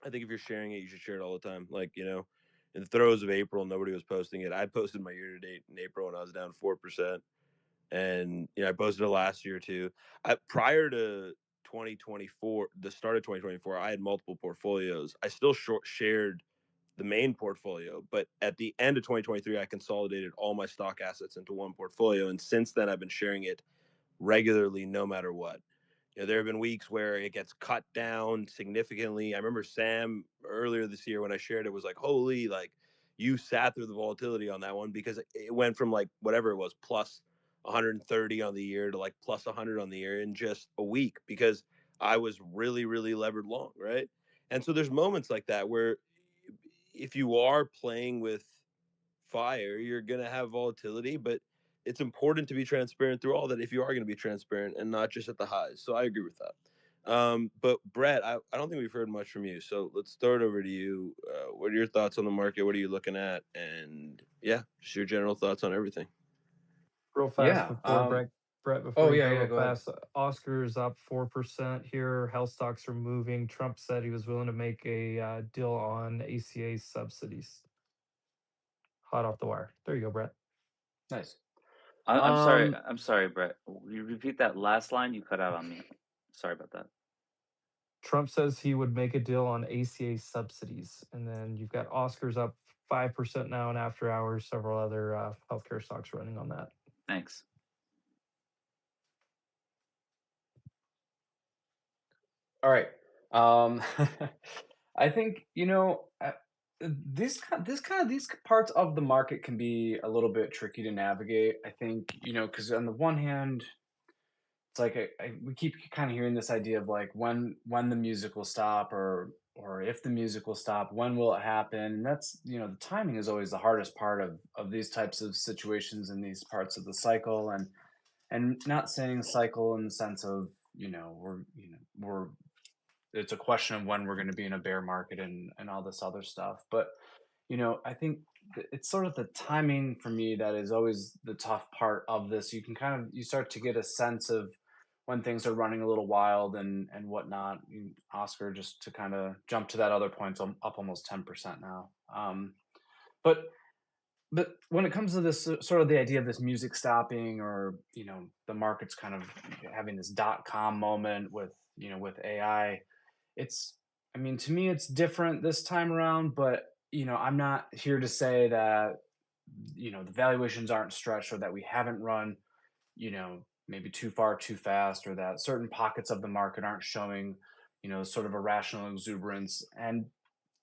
I think if you're sharing it, you should share it all the time. Like, in the throes of April, nobody was posting it. I posted my year to date in April, and I was down 4%. And I posted it last year too. Prior to 2024, the start of 2024, I had multiple portfolios. I still shared the main portfolio, but at the end of 2023, I consolidated all my stock assets into one portfolio, and since then, I've been sharing it regularly, no matter what. There have been weeks where it gets cut down significantly. I remember Sam earlier this year when I shared it was like, holy, like you sat through the volatility on that one, because it went from like whatever it was, plus 130 on the year to like plus 100 on the year in just a week, because I was really, really levered long, right? And so there's moments like that where if you are playing with fire, you're going to have volatility, but it's important to be transparent through all that if you are going to be transparent and not just at the highs. So I agree with that. But Brett, I don't think we've heard much from you. So let's throw it over to you. What are your thoughts on the market? What are you looking at? And yeah, just your general thoughts on everything. Real fast Yeah. before Brett, Oh before you yeah, go, yeah. real Go ahead. fast. Oscar's up 4% here. Health stocks are moving. Trump said he was willing to make a deal on ACA subsidies. Hot off the wire. There you go, Brett. Nice. I'm sorry. Um, I'm sorry, Brett. Will you repeat that last line? You cut out on me. Sorry about that. Trump says he would make a deal on ACA subsidies. And then you've got Oscar's up 5% now in after hours, several other healthcare stocks running on that. Thanks. all right. I think these parts of the market can be a little bit tricky to navigate. I think because on the one hand, it's like we keep kind of hearing this idea of like when the music will stop, or if the music will stop, when will it happen? And that's, the timing is always the hardest part of these types of situations in these parts of the cycle. And not saying cycle in the sense of, we're it's a question of when we're going to be in a bear market and all this other stuff. But I think it's sort of the timing for me that is always the tough part of this. You can you start to get a sense of when things are running a little wild and whatnot. Oscar, just to kind of jump to that other point, so I'm up almost 10% now. But when it comes to this sort of the idea of this music stopping, or the market's kind of having this dot-com moment with AI, it's I mean, to me, it's different this time around, but, I'm not here to say that, the valuations aren't stretched, or that we haven't run, maybe too far too fast, or that certain pockets of the market aren't showing, sort of irrational exuberance. And,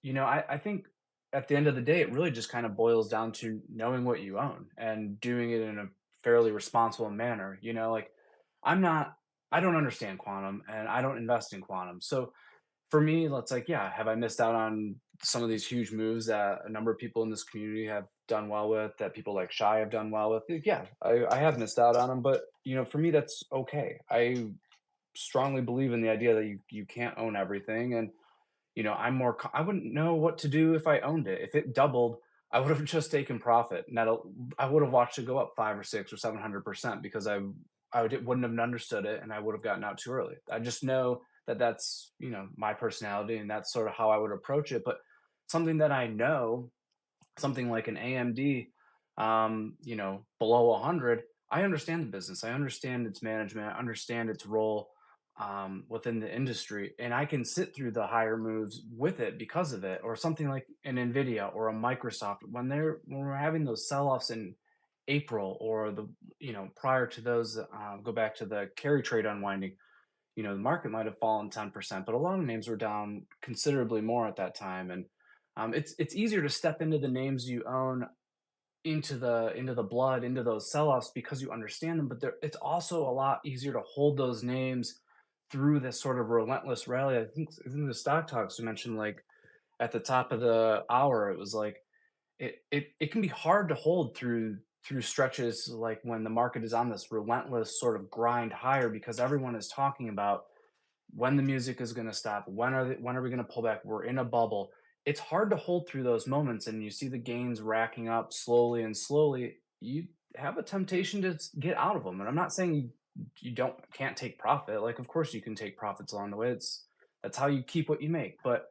I think at the end of the day, it really just kind of boils down to knowing what you own and doing it in a fairly responsible manner. Like, I'm not, I don't understand quantum, and I don't invest in quantum. So, for me, it's like, yeah, have I missed out on some of these huge moves that a number of people in this community have done well with, that people like Shy have done well with? Yeah, I have missed out on them, but for me, that's okay. I strongly believe in the idea that you can't own everything, and I wouldn't know what to do if I owned it. If it doubled, I would have just taken profit. Now I would have watched it go up 5 or 6 or 700% because wouldn't have understood it, and I would have gotten out too early. I just know that that's my personality, and that's sort of how I would approach it. But something that I know, something like an AMD, below 100, I understand the business. I understand its management. I understand its role within the industry, and I can sit through the higher moves with it because of it. Or something like an Nvidia or a Microsoft, when we're having those sell-offs in April, or the prior to those, go back to the carry trade unwinding. The market might have fallen 10%, but a lot of names were down considerably more at that time. And it's easier to step into the names you own, into the blood, into those sell-offs, because you understand them. But it's also a lot easier to hold those names through this sort of relentless rally. I think the stock talks we mentioned, like at the top of the hour, it was like it can be hard to hold through stretches, like when the market is on this relentless sort of grind higher, because everyone is talking about when the music is going to stop, when are we going to pull back, we're in a bubble. It's hard to hold through those moments, and you see the gains racking up slowly and slowly. You have a temptation to get out of them, and I'm not saying you can't take profit. Like, of course you can take profits along the way. That's how you keep what you make. But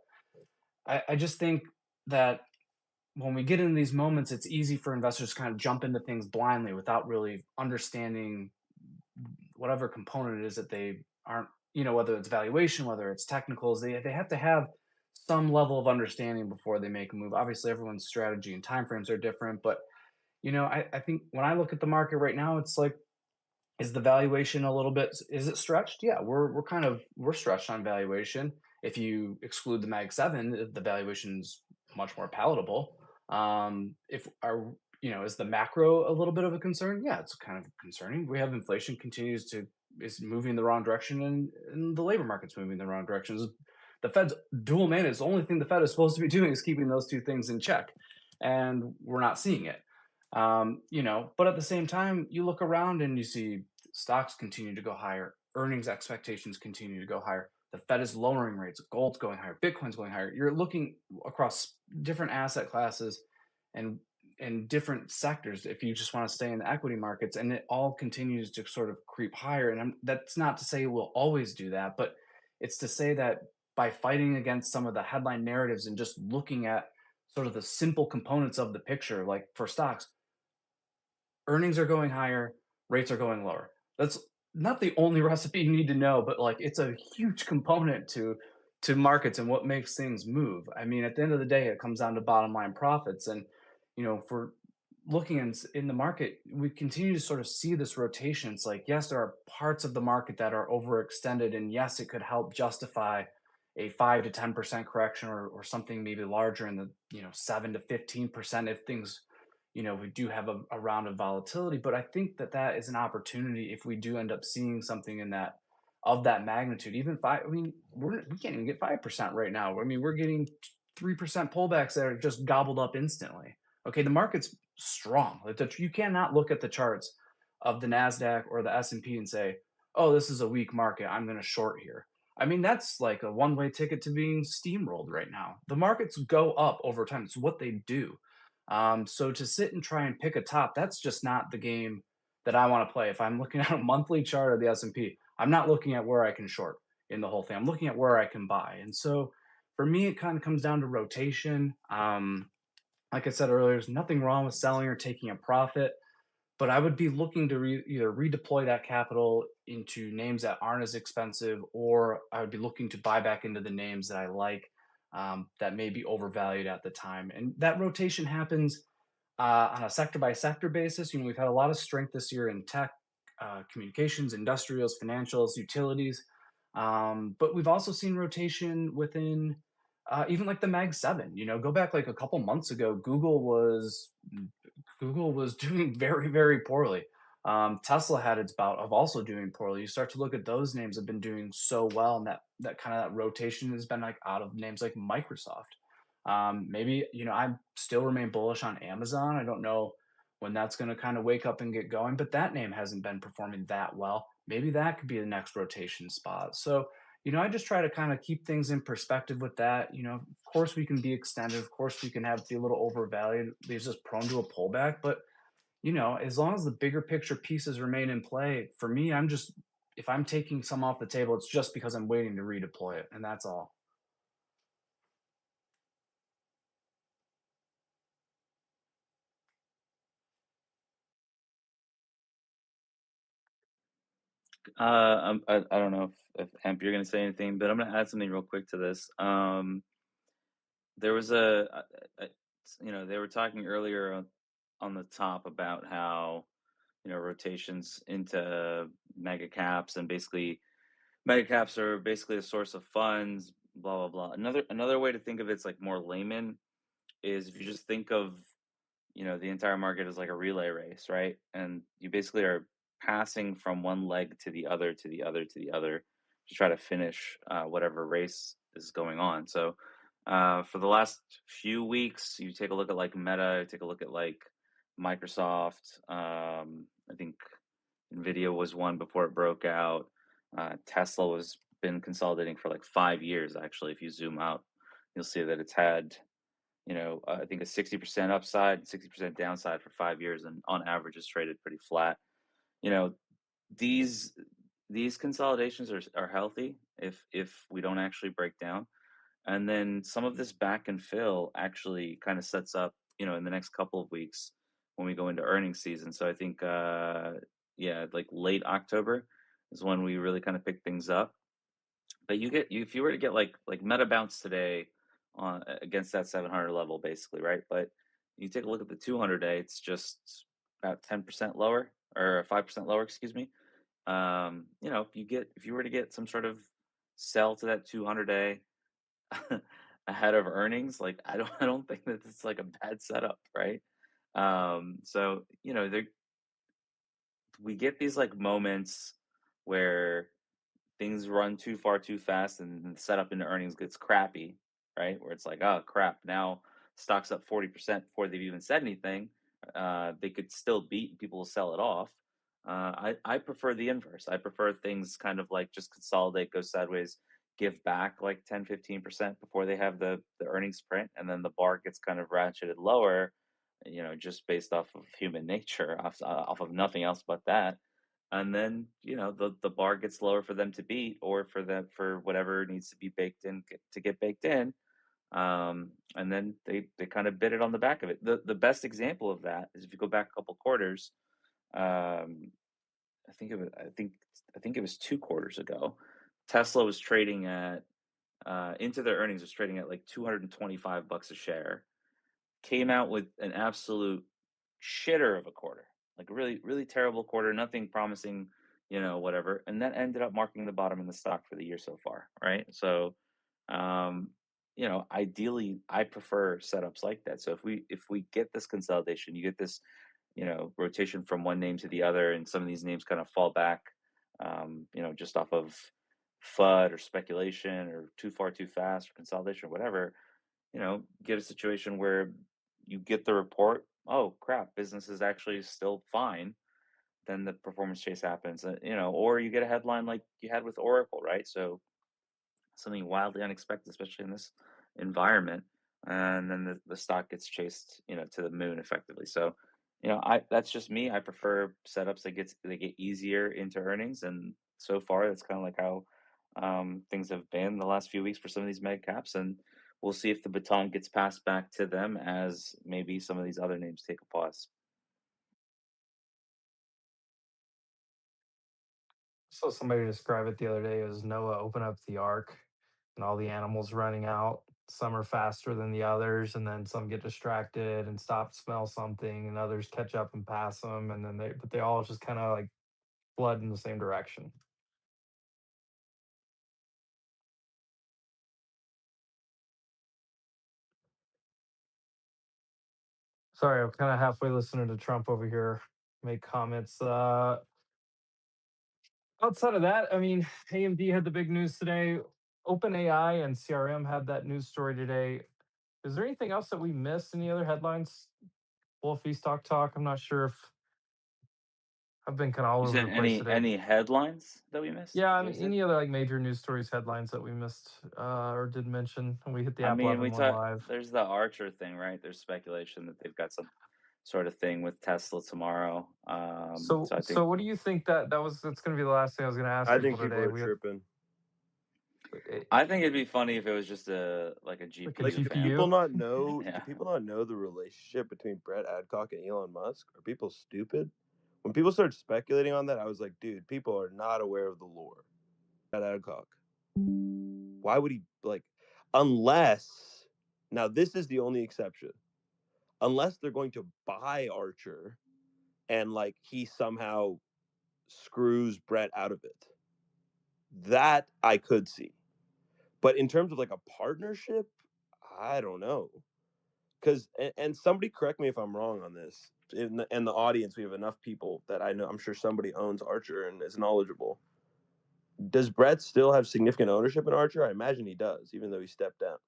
I just think that when we get into these moments, it's easy for investors to kind of jump into things blindly without really understanding whatever component it is that they aren't, whether it's valuation, whether it's technicals. They have to have some level of understanding before they make a move. Obviously, everyone's strategy and timeframes are different, but I think when I look at the market right now, it's like, is the valuation a little bit, is it stretched? Yeah, we're stretched on valuation. If you exclude the Mag 7, the valuation's much more palatable. If our is the macro a little bit of a concern? Yeah, it's kind of concerning. We have inflation is moving in the wrong direction, and the labor market's moving in the wrong direction. The Fed's dual mandate, the only thing the Fed is supposed to be doing is keeping those two things in check, and we're not seeing it. But at the same time, you look around and you see stocks continue to go higher, earnings expectations continue to go higher. The Fed is lowering rates, gold's going higher, Bitcoin's going higher. You're looking across different asset classes and different sectors if you just want to stay in the equity markets, and it all continues to sort of creep higher. And that's not to say we'll always do that, but it's to say that by fighting against some of the headline narratives and just looking at sort of the simple components of the picture, like for stocks, earnings are going higher, rates are going lower. That's not the only recipe you need to know, but like it's a huge component to markets and what makes things move. I mean, at the end of the day, it comes down to bottom line profits. And for looking in the market, we continue to sort of see this rotation. It's like, yes, there are parts of the market that are overextended, and yes, it could help justify a 5 to 10% correction, or something maybe larger in the 7 to 15% if things we do have a round of volatility. But I think that that is an opportunity if we do end up seeing something in that of that magnitude. Even five, I mean, we can't even get 5% right now. I mean, we're getting 3% pullbacks that are just gobbled up instantly. Okay, the market's strong. You cannot look at the charts of the Nasdaq or the S&P and say, "Oh, this is a weak market. I'm going to short here." I mean, that's like a one-way ticket to being steamrolled right now. The markets go up over time. It's what they do. So to sit and try and pick a top, that's just not the game that I want to play. If I'm looking at a monthly chart of the S&P, I'm not looking at where I can short in the whole thing. I'm looking at where I can buy. And so for me, it kind of comes down to rotation. Like I said earlier, there's nothing wrong with selling or taking a profit, but I would be looking to either redeploy that capital into names that aren't as expensive, or I would be looking to buy back into the names that I like, that may be overvalued at the time. And that rotation happens on a sector by sector basis. We've had a lot of strength this year in tech, communications, industrials, financials, utilities. But we've also seen rotation within even like the Mag 7. Go back like a couple months ago, Google was doing very, very poorly. Tesla had its bout of also doing poorly. You start to look at those names have been doing so well, and that kind of that rotation has been like out of names like Microsoft. Maybe I still remain bullish on Amazon. I don't know when that's going to kind of wake up and get going, but that name hasn't been performing that well. Maybe that could be the next rotation spot. So I just try to kind of keep things in perspective with that. Of course we can be extended. Of course we can be a little overvalued, leaves us prone to a pullback. But as long as the bigger picture pieces remain in play, for me, if I'm taking some off the table, it's just because I'm waiting to redeploy it, and that's all. I don't know if Hemp, you're going to say anything, but I'm going to add something real quick to this. There was they were talking earlier on the top about how, rotations into mega caps, and basically mega caps are basically a source of funds, blah, blah, blah. Another way to think of it's like more layman is if you just think of, the entire market is like a relay race, right? And you basically are passing from one leg to the other, to the other, to the other to try to finish whatever race is going on. So for the last few weeks, you take a look at like Meta, take a look at like Microsoft. I think Nvidia was one before it broke out. Tesla was been consolidating for like 5 years. Actually, if you zoom out, you'll see that it's had I think a 60% upside, 60% downside for 5 years, and on average is traded pretty flat. You know, these these consolidations are healthy if we don't actually break down. And then some of this back and fill actually kind of sets up, in the next couple of weeks when we go into earnings season. So I think yeah, like late October is when we really kind of pick things up. But if you were to get like meta bounce today on against that 700 level, basically, right? But you take a look at the 200 day, it's just about 10% lower, or 5% lower, excuse me. If you were to get some sort of sell to that 200 day ahead of earnings, like I don't think that it's like a bad setup, right? So we get these like moments where things run too far too fast, and the setup into earnings gets crappy, right? Where it's like, oh crap, now stock's up 40% before they've even said anything. They could still beat, and people will sell it off. I prefer the inverse. I prefer things kind of like just consolidate, go sideways, give back like 10-15% before they have the earnings print, and then the bar gets kind of ratcheted lower, just based off of human nature, off of nothing else but that. And then the bar gets lower for them to beat, or for whatever needs to be baked in to get baked in. And then they kind of bid it on the back of it. The best example of that is if you go back a couple quarters. um I think it was 2 quarters ago. Tesla was trading at into their earnings, was trading at like $225 a share. Came out with an absolute shitter of a quarter, like a really, really terrible quarter, nothing promising, whatever. And that ended up marking the bottom in the stock for the year so far, right? So, um, ideally, I prefer setups like that. So if we get this consolidation, you get this, rotation from one name to the other, and some of these names kind of fall back, just off of FUD or speculation or too far too fast or consolidation or whatever. Get a situation where you get the report, oh crap, business is actually still fine. Then the performance chase happens, or you get a headline like you had with Oracle, right? So something wildly unexpected, especially in this environment, and then the stock gets chased, to the moon effectively. So, I that's just me. I prefer setups that get easier into earnings, and so far that's kind of like how things have been the last few weeks for some of these mega caps, and we'll see if the baton gets passed back to them as maybe some of these other names take a pause. Saw somebody describe it the other day as Noah open up the ark and all the animals running out. Some are faster than the others, and then some get distracted and stop to smell something, and others catch up and pass them, and then they all just kind of like flood in the same direction. Sorry, I'm kind of halfway listening to Trump over here make comments. Outside of that, I mean, AMD had the big news today. OpenAI and CRM had that news story today. Is there anything else that we missed? Any other headlines? Wolfie talk. I'm not sure if I've been kind of all You over said the place today. any headlines that we missed? Yeah, Is I that what you mean, said? any other like major news stories, headlines that we missed or did mention when we hit the I App mean, 11 one live. there's the Archer thing, right? There's speculation that they've got some sort of thing with Tesla tomorrow. So, So I think so what do you think that's going to be the last thing I was going to ask I people think people today? are We had tripping. eh, I think it'd be funny if it was just a like a Like, GPU do fan. people GPU. not know? Do Yeah. people not know the relationship between Brett Adcock and Elon Musk? Are people stupid? When people started speculating on that, I was like, dude, people are not aware of the lore. Brett Adcock. Why would he like? Unless now, this is the only exception. Unless they're going to buy Archer, and like he somehow screws Brett out of it. That I could see. But in terms of like a partnership, I don't know. Because and somebody correct me if I'm wrong on this. In the audience, we have enough people that I know. I'm sure somebody owns Archer and is knowledgeable. Does Brett still have significant ownership in Archer? I imagine he does, even though he stepped down.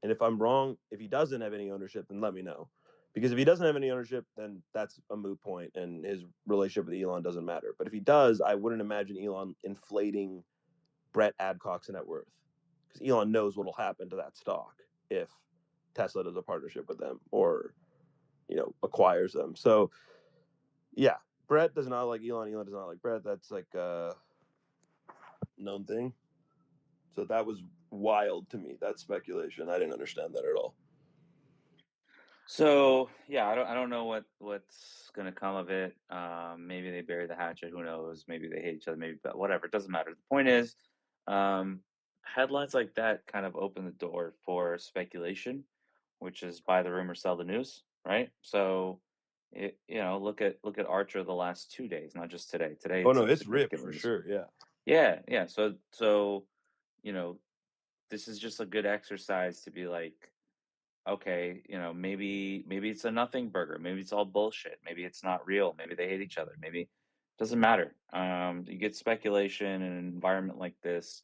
And if I'm wrong, if he doesn't have any ownership, then let me know. Because if he doesn't have any ownership, then that's a moot point, and his relationship with Elon doesn't matter. But if he does, I wouldn't imagine Elon inflating Brett Adcock's net worth, because Elon knows what'll happen to that stock if Tesla does a partnership with them or acquires them. So yeah, Brett does not like Elon. Elon does not like Brett. That's like a known thing. So that was wild to me. That speculation. I didn't understand that at all. So yeah, I don't know what's gonna come of it. Maybe they bury the hatchet. Who knows? Maybe they hate each other. Maybe, but whatever. It doesn't matter. The point is, um, headlines like that kind of open the door for speculation, which is buy the rumor, sell the news, right? So, look at Archer the last 2 days, not just today. Today Oh it's no, some it's ripped significant for news. sure. Yeah. Yeah, yeah. So you know, this is just a good exercise to be like, okay, maybe it's a nothing burger. Maybe it's all bullshit. Maybe it's not real. Maybe they hate each other. Maybe it doesn't matter. You get speculation in an environment like this,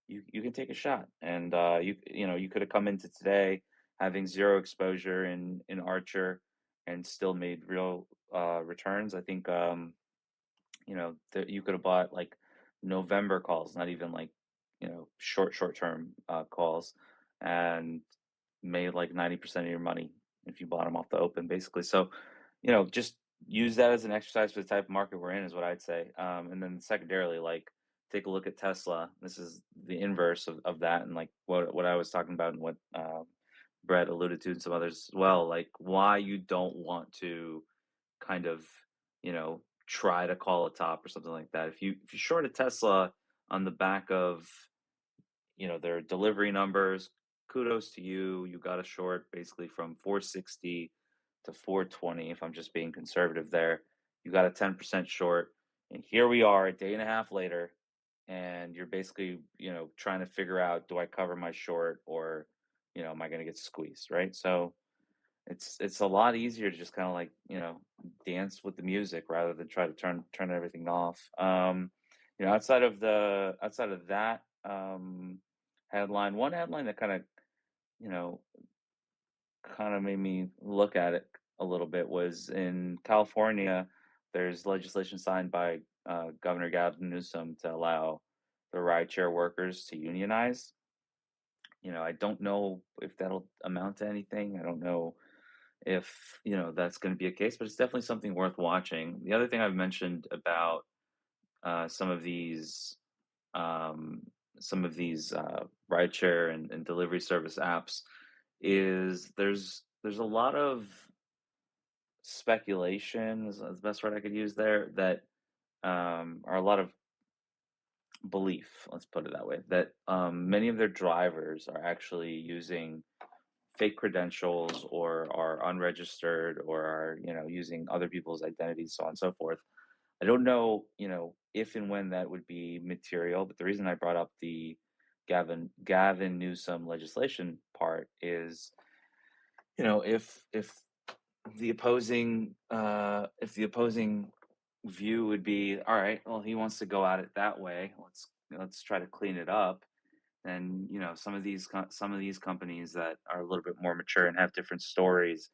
you can take a shot. And you could have come into today having zero exposure in Archer and still made real returns. I think that you could have bought like November calls, not even like short term calls, and made like 90% of your money if you bought them off the open, basically. So, just use that as an exercise for the type of market we're in, is what I'd say. And then secondarily, like take a look at Tesla. This is the inverse of that, and like what I was talking about, and what Brett alluded to, and some others as well. Like why you don't want to kind of, try to call a top or something like that. If you short a Tesla on the back of, their delivery numbers, kudos to you. You got a short basically from 460 to 420, if I'm just being conservative there. You got a 10% short. And here we are a day and a half later. and you're basically, trying to figure out, do I cover my short, or, am I going to get squeezed, right? So it's a lot easier to just kind of like, dance with the music rather than try to turn everything off. Outside of that headline, one headline that you know, kind of made me look at it a little bit was in California. There's legislation signed by Governor Gavin Newsom to allow the rideshare workers to unionize. I don't know if that'll amount to anything. I don't know if that's going to be a case, but it's definitely something worth watching. The other thing I've mentioned about some of these um, rideshare and delivery service apps is there's a lot of speculation is the best word I could use there, that are a lot of belief, let's put it that way, that many of their drivers are actually using fake credentials, or are unregistered, or are using other people's identities, so on and so forth. I don't know, if and when that would be material, but the reason I brought up the Gavin Newsom legislation part is, if the opposing view would be, all right, well, he wants to go at it that way, let's try to clean it up. And some of these companies that are a little bit more mature and have different stories,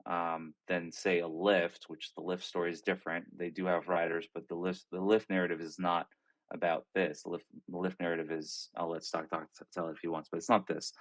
than say a Lyft, which the Lyft story is different. They do have riders, but the Lyft narrative is not about this. The Lyft narrative is, I'll let Stock Talk tell it if he wants, but it's not this.